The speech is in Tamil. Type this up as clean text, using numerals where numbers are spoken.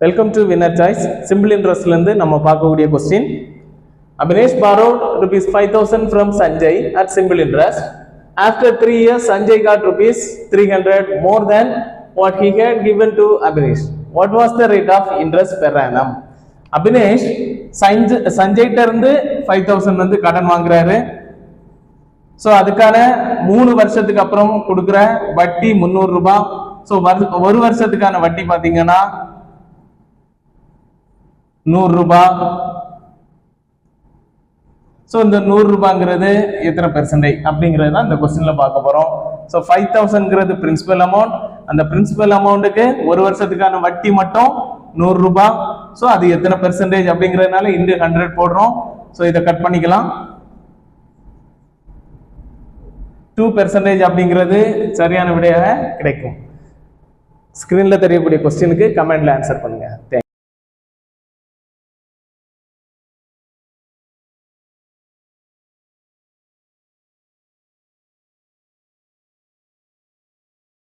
Welcome to Winner Choice. Simple interest lende நம்ம பார்க்கக்கூடிய question. Abhinesh borrowed rupees 5,000 from Sanjay at simple interest. After 3 years, Sanjay got rupees 300 more than what he had given to Abhinesh. What was the rate of interest per annum? Abhinesh Sanjay ட்ட இருந்து 5,000 வந்து கடன் வாங்குறாரு. சோ அதுக்கான 3 வருஷத்துக்கு அப்புறம் கொடுக்கிற வட்டி 300 ரூபாய். சோ ஒரு வருஷத்துக்கான வட்டி பாத்தீங்கன்னா 100 ரூபாய். சோ இந்த 100 ரூபாய்ங்கிறது எத்தனை பெர்சன்டேஜ் அப்படிங்கிறது தான் இந்த क्वेश्चनல பார்க்க போறோம். சோ 5000ங்கிறது பிரின்சிபல் அமௌண்ட். அந்த பிரின்சிபல் அமௌண்ட்க்கு ஒரு வருஷத்துக்கான வட்டி மட்டும் 100 ரூபாய். சோ அது எத்தனை பெர்சன்டேஜ் அப்படிங்கிறதுனால இன்டு 100 போடுறோம். சோ இத கட் பண்ணிக்கலாம். 2% அப்படிங்கிறது சரியான விடையாக கிடைக்கும். ஸ்கிரீன்ல தெரியக்கூடிய क्वेश्चनக்கு கமெண்ட்ல ஆன்சர் பண்ணுங்க.